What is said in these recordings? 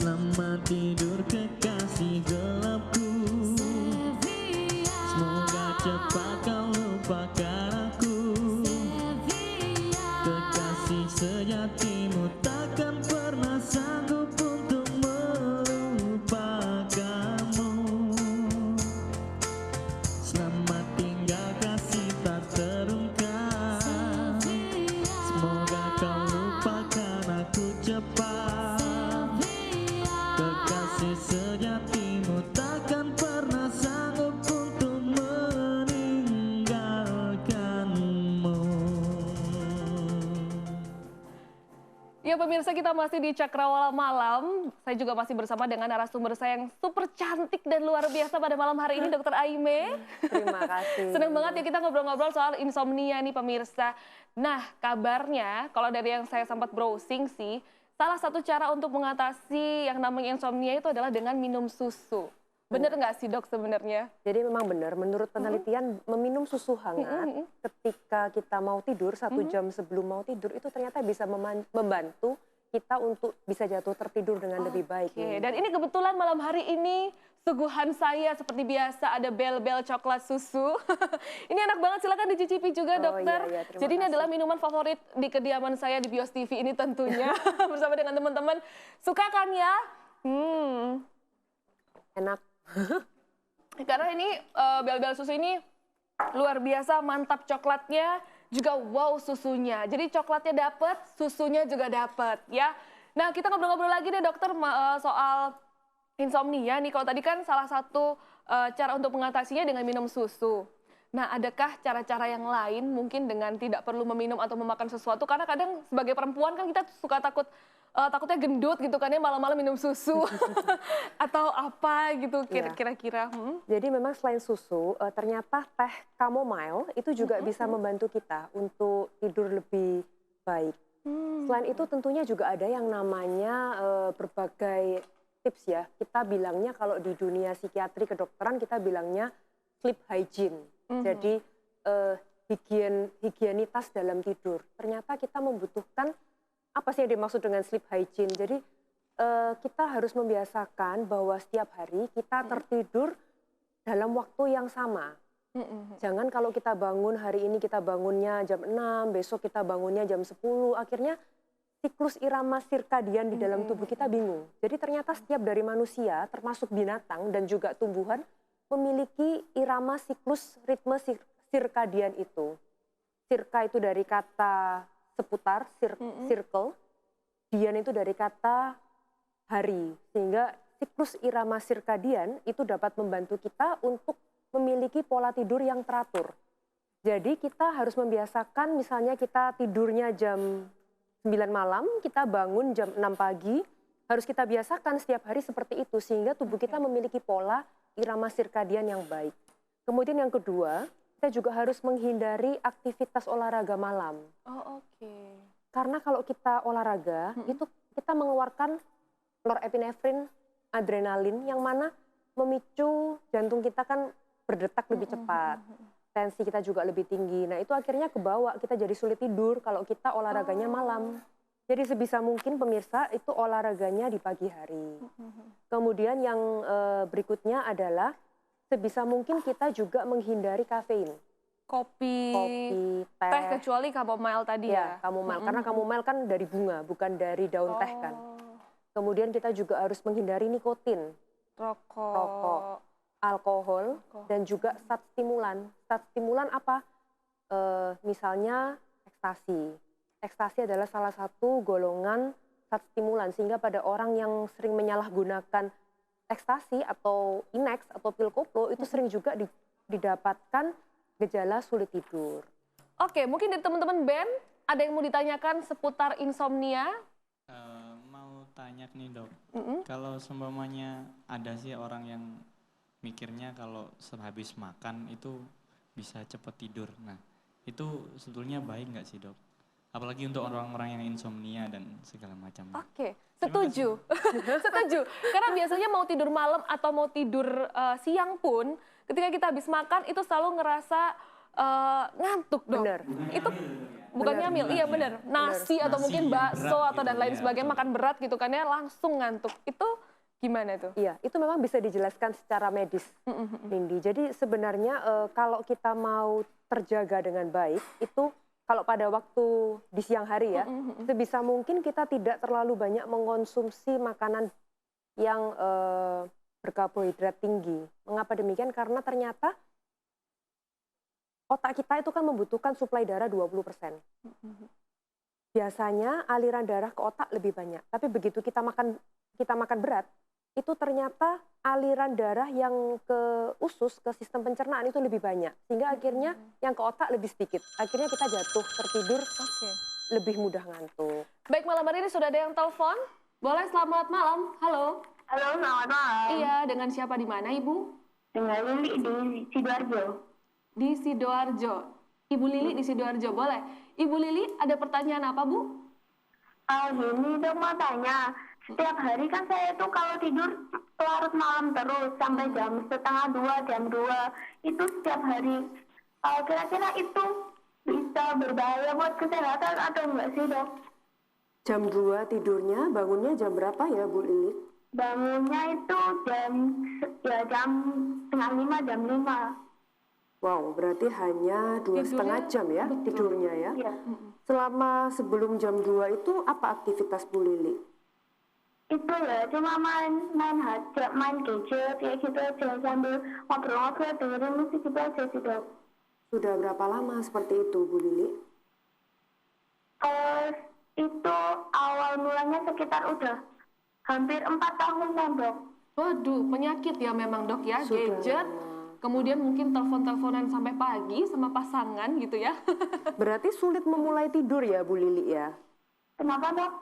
Selamat tidur kekasih gelapku. Semoga cepat kau lupakan aku. Kekasih sejatimu takkan pernah sanggup untuk melupakanmu. Selamat tinggal kasih tak terungkap. Semoga kau lupakan aku cepat. Kekasih sejatimu takkan pernah sanggup untuk meninggalkanmu. Ya pemirsa, kita masih di Cakrawala Malam. Saya juga masih bersama dengan narasumber saya yang super cantik dan luar biasa pada malam hari ini, Dokter Aimee. Terima kasih. Senang banget ya kita ngobrol-ngobrol soal insomnia nih pemirsa. Nah, kabarnya kalau dari yang saya sempat browsing sih, salah satu cara untuk mengatasi yang namanya insomnia itu adalah dengan minum susu. Bener nggak sih dok sebenarnya? Jadi memang benar, menurut penelitian meminum susu hangat ketika kita mau tidur 1 jam sebelum mau tidur itu ternyata bisa membantu kita untuk bisa jatuh tertidur dengan lebih baik. Oke, dan ini kebetulan malam hari ini suguhan saya seperti biasa ada bel-bel coklat susu. Ini enak banget, silakan dicicipi juga dokter. Iya, terima Jadi ini kasih. adalah minuman favorit di kediaman saya di Bios TV ini tentunya bersama dengan teman-teman. Suka kan ya? Enak. Karena ini bel-bel susu ini luar biasa, mantap coklatnya, juga wow susunya. Jadi coklatnya dapet, susunya juga dapet ya. Nah kita ngobrol-ngobrol lagi deh dokter soal insomnia nih. Kalau tadi kan salah satu cara untuk mengatasinya dengan minum susu. Nah adakah cara-cara yang lain mungkin dengan tidak perlu meminum atau memakan sesuatu? Karena kadang sebagai perempuan kan kita suka takutnya gendut gitu kan ya, malam-malam minum susu atau apa gitu kira-kira. Jadi memang selain susu, ternyata teh chamomile itu juga bisa membantu kita untuk tidur lebih baik. Selain itu tentunya juga ada yang namanya berbagai tips ya. Kita bilangnya kalau di dunia psikiatri kedokteran kita bilangnya sleep hygiene. Jadi higienitas dalam tidur. Ternyata kita membutuhkan apa sih yang dimaksud dengan sleep hygiene? Jadi kita harus membiasakan bahwa setiap hari kita tertidur dalam waktu yang sama. Jangan kalau kita bangun hari ini kita bangunnya jam 6, besok kita bangunnya jam 10, akhirnya siklus irama sirkadian di dalam tubuh kita bingung. Jadi ternyata setiap dari manusia, termasuk binatang dan juga tumbuhan, memiliki irama siklus ritme sirkadian itu. Sirka itu dari kata seputar, circle, dian itu dari kata hari, sehingga siklus irama sirkadian itu dapat membantu kita untuk memiliki pola tidur yang teratur. Jadi kita harus membiasakan misalnya kita tidurnya jam 9 malam, kita bangun jam 6 pagi, harus kita biasakan setiap hari seperti itu, sehingga tubuh kita memiliki pola irama sirkadian yang baik. Kemudian yang kedua, kita juga harus menghindari aktivitas olahraga malam. Oh oke. Karena kalau kita olahraga, itu kita mengeluarkan norepinefrin, adrenalin, yang mana memicu jantung kita kan berdetak lebih cepat. Tensi kita juga lebih tinggi. Nah itu akhirnya kebawa, kita jadi sulit tidur kalau kita olahraganya malam. Jadi sebisa mungkin pemirsa itu olahraganya di pagi hari. Kemudian yang berikutnya adalah sebisa mungkin kita juga menghindari kafein. Kopi, teh kecuali chamomile tadi ya? Chamomile. Karena chamomile kan dari bunga, bukan dari daun teh kan. Kemudian kita juga harus menghindari nikotin, rokok, alkohol, dan juga zat stimulan. Zat stimulan apa? Misalnya ekstasi. Ekstasi adalah salah satu golongan zat stimulan, sehingga pada orang yang sering menyalahgunakan ekstasi atau inex atau pil koplo itu sering juga didapatkan gejala sulit tidur. Oke, mungkin dari teman-teman Ben ada yang mau ditanyakan seputar insomnia? Mau tanya nih dok, kalau seumpamanya ada sih orang yang mikirnya kalau sehabis makan itu bisa cepat tidur. Nah itu sebetulnya baik nggak sih dok? Apalagi untuk orang-orang yang insomnia dan segala macam. Oke, setuju. Setuju. Karena biasanya mau tidur malam atau mau tidur siang pun, ketika kita habis makan itu selalu ngerasa ngantuk dok. Benar. Itu bukan benar. nyamil, iya benar. Nasi atau Nasi mungkin yang bakso berat atau gitu, dan lain iya, sebagainya, betul. makan berat gitu kan ya, langsung ngantuk. Itu gimana tuh? Iya, itu memang bisa dijelaskan secara medis, Nindi. Jadi sebenarnya kalau kita mau terjaga dengan baik, itu kalau pada waktu di siang hari ya, sebisa mungkin kita tidak terlalu banyak mengonsumsi makanan yang berkarbohidrat tinggi. Mengapa demikian? Karena ternyata otak kita itu kan membutuhkan suplai darah 20%. Biasanya aliran darah ke otak lebih banyak. Tapi begitu kita makan berat, itu ternyata aliran darah yang ke usus, ke sistem pencernaan itu lebih banyak. Sehingga akhirnya yang ke otak lebih sedikit. Akhirnya kita jatuh tertidur Oke. lebih mudah ngantuk. Baik, malam hari ini sudah ada yang telepon. Boleh, selamat malam. Halo. Halo, selamat malam. Iya, dengan siapa di mana, Ibu? Dengan Lili di Sidoarjo. Di Sidoarjo. Ibu Lili di Sidoarjo, boleh. Ibu Lili, ada pertanyaan apa, Bu? Gini dok, mau tanya. Setiap hari kan saya tuh kalau tidur larut malam terus sampai jam 1:30, jam 2. Itu setiap hari. Kira-kira itu bisa berbahaya buat kesehatan atau enggak sih dok? Jam 2 tidurnya, bangunnya jam berapa ya Bu Lili? Bangunnya itu jam 4:30, jam 5. Wow, berarti hanya 2,5 jam ya betul. tidurnya ya. Iya. Selama sebelum jam 2 itu apa aktivitas Bu Lili? Itu ya, cuma main hajat, main gadget, kayak gitu aja, sambil ngobrol-ngobrol, dengerin musik gitu aja sih dok. Sudah berapa lama seperti itu Bu Lili? Itu awal mulanya sekitar udah hampir 4 tahun kan dok. Waduh, penyakit ya memang, Dok ya. Sudah Gadget, lama. kemudian mungkin telepon-teleponan sampai pagi sama pasangan gitu ya. Berarti sulit memulai tidur ya Bu Lili ya? Kenapa dok?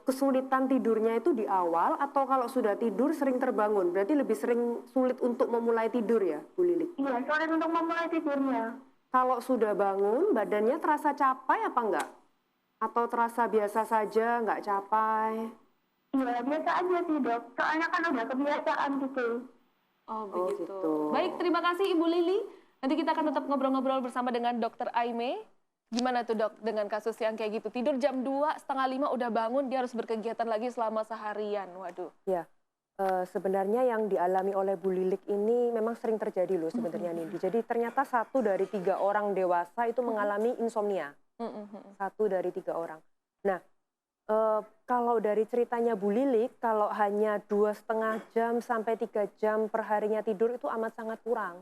Kesulitan tidurnya itu di awal atau kalau sudah tidur sering terbangun? Berarti lebih sering sulit untuk memulai tidur ya Bu Lili? Iya, sulit untuk memulai tidurnya. Kalau sudah bangun badannya terasa capai apa enggak? Atau terasa biasa saja nggak capai? Iya, biasa aja sih dok. Soalnya kan udah kebiasaan gitu. Oh begitu. gitu. Baik, terima kasih Ibu Lili. Nanti kita akan tetap ngobrol-ngobrol bersama dengan Dokter Aime. Gimana tuh dok dengan kasus yang kayak gitu? Tidur jam 2, 4:30 udah bangun, dia harus berkegiatan lagi selama seharian. Waduh. Ya, sebenarnya yang dialami oleh Bu Lilik ini memang sering terjadi loh sebenarnya Nindi. Jadi ternyata 1 dari 3 orang dewasa itu mengalami insomnia. 1 dari 3 orang. Nah, kalau dari ceritanya Bu Lilik, kalau hanya 2,5 jam sampai 3 jam per harinya tidur itu amat sangat kurang.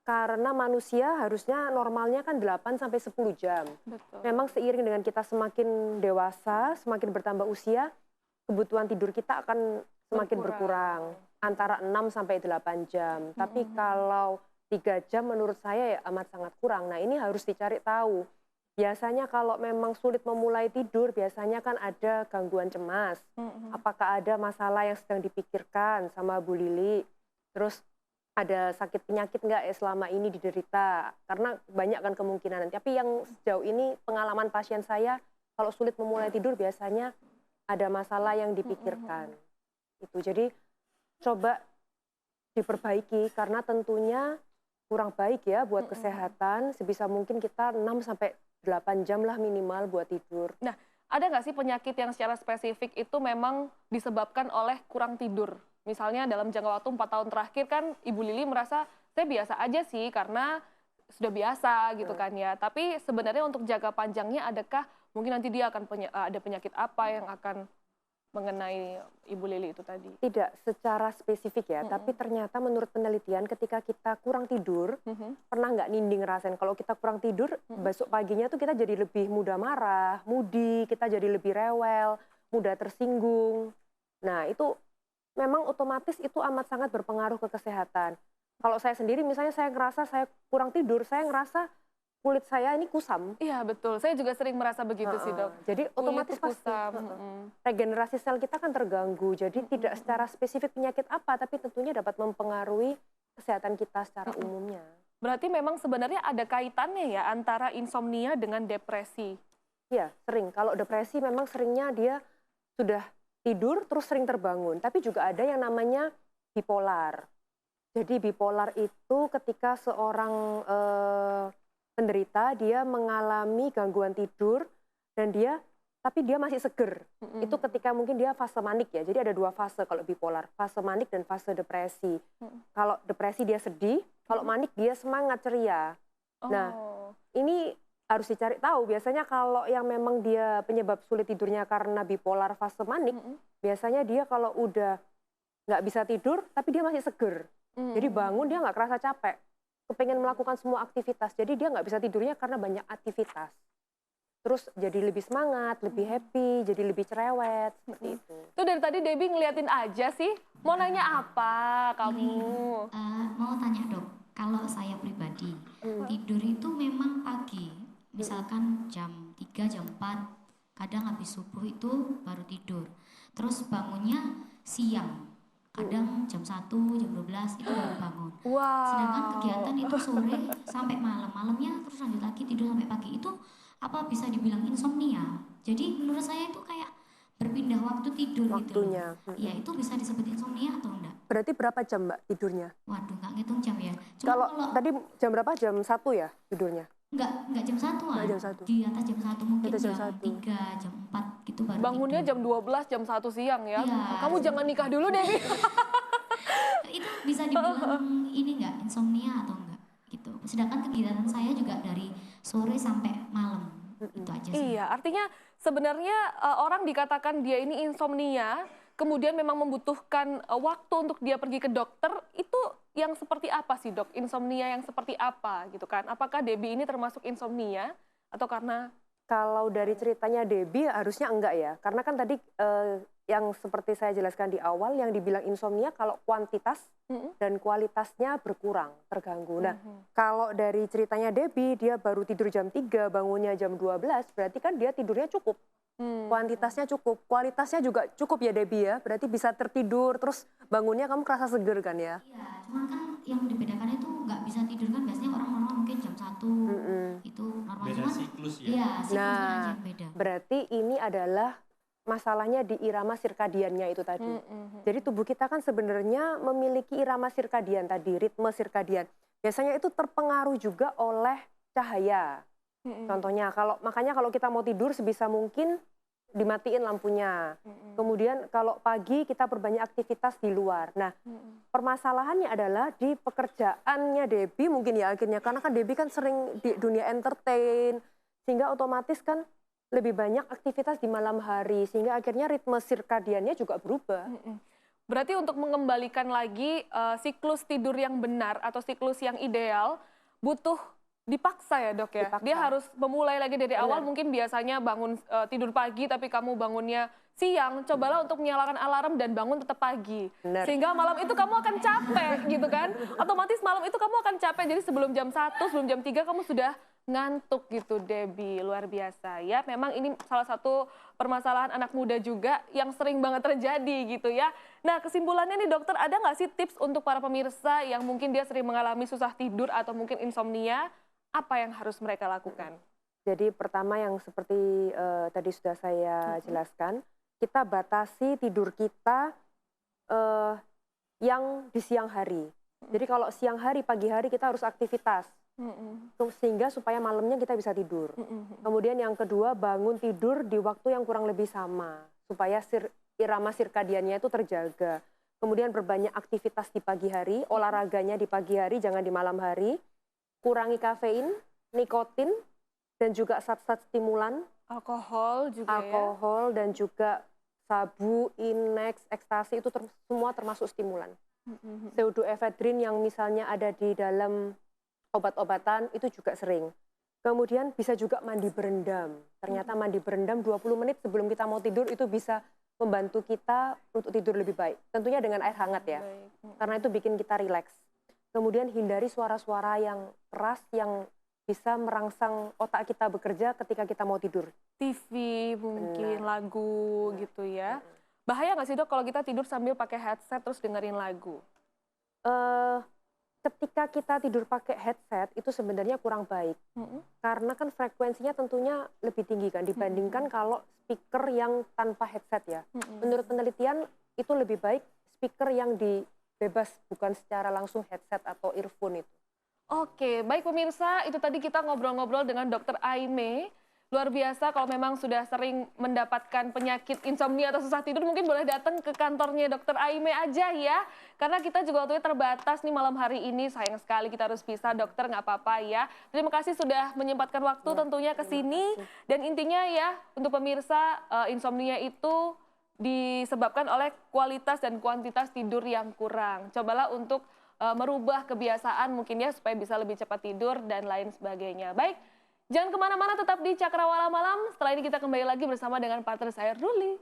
Karena manusia harusnya normalnya kan 8 sampai 10 jam. Betul. Memang seiring dengan kita semakin dewasa, semakin bertambah usia, kebutuhan tidur kita akan semakin berkurang. Antara 6 sampai 8 jam. Tapi kalau 3 jam menurut saya ya amat sangat kurang. Nah ini harus dicari tahu. Biasanya kalau memang sulit memulai tidur, biasanya kan ada gangguan cemas. Apakah ada masalah yang sedang dipikirkan sama Bu Lili? Terus ada sakit penyakit nggak ya selama ini diderita? Karena banyak kan kemungkinan. Tapi yang sejauh ini pengalaman pasien saya, kalau sulit memulai tidur biasanya ada masalah yang dipikirkan. Itu jadi coba diperbaiki karena tentunya kurang baik ya buat kesehatan. Sebisa mungkin kita 6 sampai 8 jam lah minimal buat tidur. Nah, ada nggak sih penyakit yang secara spesifik itu memang disebabkan oleh kurang tidur? Misalnya dalam jangka waktu 4 tahun terakhir kan Ibu Lili merasa saya biasa aja sih karena sudah biasa gitu kan ya. Tapi sebenarnya untuk jangka panjangnya adakah mungkin nanti dia akan ada penyakit apa yang akan mengenai Ibu Lili itu tadi? Tidak secara spesifik ya, tapi ternyata menurut penelitian ketika kita kurang tidur, pernah nggak Nindi ngerasain kalau kita kurang tidur, besok paginya tuh kita jadi lebih mudah marah, moody, kita jadi lebih rewel, mudah tersinggung. Nah itu memang otomatis itu amat sangat berpengaruh ke kesehatan. Kalau saya sendiri misalnya saya ngerasa saya kurang tidur, saya ngerasa kulit saya ini kusam. Iya betul, saya juga sering merasa begitu sih dok. Jadi otomatis Kulit pasti kusam. regenerasi sel kita kan terganggu. Jadi tidak secara spesifik penyakit apa, tapi tentunya dapat mempengaruhi kesehatan kita secara umumnya. Berarti memang sebenarnya ada kaitannya ya antara insomnia dengan depresi. Iya, sering. Kalau depresi memang seringnya dia sudah tidur terus sering terbangun. Tapi juga ada yang namanya bipolar. Jadi bipolar itu ketika seorang penderita, dia mengalami gangguan tidur dan tapi dia masih seger. Itu ketika mungkin dia fase manik ya. Jadi ada 2 fase kalau bipolar, fase manik dan fase depresi. Kalau depresi dia sedih, kalau manik dia semangat, ceria. Nah, ini harus dicari tahu. Biasanya kalau yang memang dia penyebab sulit tidurnya karena bipolar fase manik, biasanya dia kalau udah nggak bisa tidur, tapi dia masih seger. Jadi bangun dia nggak kerasa capek, kepengen melakukan semua aktivitas. Jadi dia nggak bisa tidurnya karena banyak aktivitas. Terus jadi lebih semangat, lebih happy, jadi lebih cerewet, seperti itu. Tuh dari tadi Debbie ngeliatin aja sih. Mau nanya apa kamu? Mau tanya dok, kalau saya pribadi tidur itu memang pagi. Misalkan jam 3, jam 4, kadang habis subuh itu baru tidur. Terus bangunnya siang, kadang jam 1, jam 12 itu baru bangun. Sedangkan kegiatan itu sore sampai malam, malamnya terus lanjut lagi tidur sampai pagi. Itu apa bisa dibilang insomnia? Jadi menurut saya itu kayak berpindah waktu tidur Waktunya. gitu. Ya itu bisa disebut insomnia atau enggak? Berarti berapa jam Mbak tidurnya? Waduh, nggak ngitung jam ya. Cuma Kalau tadi jam berapa? Jam 1 ya tidurnya? Enggak jam 1-an. Jam 1. Di atas jam 1 mungkin Atas jam jam 1. 3, jam 4 gitu baru Bangunnya tidur. jam 12, jam 1 siang ya. Iya. Kamu jangan nikah dulu Debbie. Itu bisa dibilang ini enggak insomnia atau enggak gitu. Sedangkan kegiatan saya juga dari sore sampai malam. Itu aja sih. Iya, artinya sebenarnya orang dikatakan dia ini insomnia, kemudian memang membutuhkan waktu untuk dia pergi ke dokter, itu yang seperti apa sih dok? Insomnia yang seperti apa gitu kan? Apakah Debbie ini termasuk insomnia atau karena... Kalau dari ceritanya Debbie harusnya enggak ya. Karena kan tadi yang seperti saya jelaskan di awal, yang dibilang insomnia kalau kuantitas dan kualitasnya berkurang, terganggu. Nah, kalau dari ceritanya Debbie, dia baru tidur jam 3, bangunnya jam 12, berarti kan dia tidurnya cukup. Kuantitasnya cukup, kualitasnya juga cukup ya Debbie ya. Berarti bisa tertidur, terus bangunnya kamu kerasa seger kan ya? Iya, cuman kan yang dibedakan itu nggak bisa tidur kan biasanya orang normal mungkin jam 1 itu normal. Beda Cuman, siklus ya? Iya, siklusnya aja Nah, yang beda. berarti ini adalah masalahnya di irama sirkadiannya itu tadi. Jadi tubuh kita kan sebenarnya memiliki irama sirkadian tadi, ritme sirkadian. Biasanya itu terpengaruh juga oleh cahaya. Contohnya, makanya kalau kita mau tidur sebisa mungkin dimatiin lampunya. Kemudian kalau pagi kita perbanyak aktivitas di luar. Nah, permasalahannya adalah di pekerjaannya Debbie mungkin ya akhirnya. Karena kan Debbie kan sering di dunia entertain, sehingga otomatis kan lebih banyak aktivitas di malam hari. Sehingga akhirnya ritme sirkadiannya juga berubah. Berarti untuk mengembalikan lagi siklus tidur yang benar atau siklus yang ideal, butuh dipaksa ya dok ya? Dipaksa. Dia harus memulai lagi dari awal, Benar. mungkin biasanya bangun tidur pagi tapi kamu bangunnya siang, cobalah untuk menyalakan alarm dan bangun tetap pagi. Benar. Sehingga malam itu kamu akan capek gitu kan? Otomatis malam itu kamu akan capek, jadi sebelum jam 1, sebelum jam 3 kamu sudah ngantuk gitu Debbie, luar biasa ya. Memang ini salah satu permasalahan anak muda juga yang sering banget terjadi gitu ya. Nah kesimpulannya nih dokter, ada nggak sih tips untuk para pemirsa yang mungkin dia sering mengalami susah tidur atau mungkin insomnia, apa yang harus mereka lakukan? Jadi pertama yang seperti tadi sudah saya jelaskan, kita batasi tidur kita yang di siang hari. Jadi kalau siang hari, pagi hari kita harus aktivitas. Sehingga supaya malamnya kita bisa tidur. Kemudian yang kedua, bangun tidur di waktu yang kurang lebih sama. Supaya irama sirkadiannya itu terjaga. Kemudian berbanyak aktivitas di pagi hari, olahraganya di pagi hari, jangan di malam hari. Kurangi kafein, nikotin, dan juga zat-zat stimulan. Alkohol juga ya? Alkohol dan juga sabu, inex, ekstasi itu semua termasuk stimulan. Pseudoephedrine yang misalnya ada di dalam obat-obatan itu juga sering. Kemudian bisa juga mandi berendam. Ternyata mandi berendam 20 menit sebelum kita mau tidur itu bisa membantu kita untuk tidur lebih baik. Tentunya dengan air hangat ya. Karena itu bikin kita rileks. Kemudian hindari suara-suara yang keras yang bisa merangsang otak kita bekerja ketika kita mau tidur. TV mungkin, lagu gitu ya. Bahaya nggak sih dok kalau kita tidur sambil pakai headset terus dengerin lagu? Ketika kita tidur pakai headset itu sebenarnya kurang baik. Karena kan frekuensinya tentunya lebih tinggi kan dibandingkan kalau speaker yang tanpa headset ya. Menurut penelitian itu lebih baik speaker yang bebas, bukan secara langsung headset atau earphone itu. Oke, baik pemirsa, itu tadi kita ngobrol-ngobrol dengan Dokter Aime. Luar biasa kalau memang sudah sering mendapatkan penyakit insomnia atau susah tidur, mungkin boleh datang ke kantornya Dokter Aime aja ya. Karena kita juga waktunya terbatas nih malam hari ini, sayang sekali kita harus pisah dokter, nggak apa-apa ya. Terima kasih sudah menyempatkan waktu tentunya ke sini. Dan intinya ya, untuk pemirsa, insomnia itu disebabkan oleh kualitas dan kuantitas tidur yang kurang. Cobalah untuk merubah kebiasaan mungkin ya, supaya bisa lebih cepat tidur dan lain sebagainya. Baik. Jangan kemana-mana, tetap di Cakrawala Malam. Setelah ini kita kembali lagi bersama dengan partner saya, Ruli.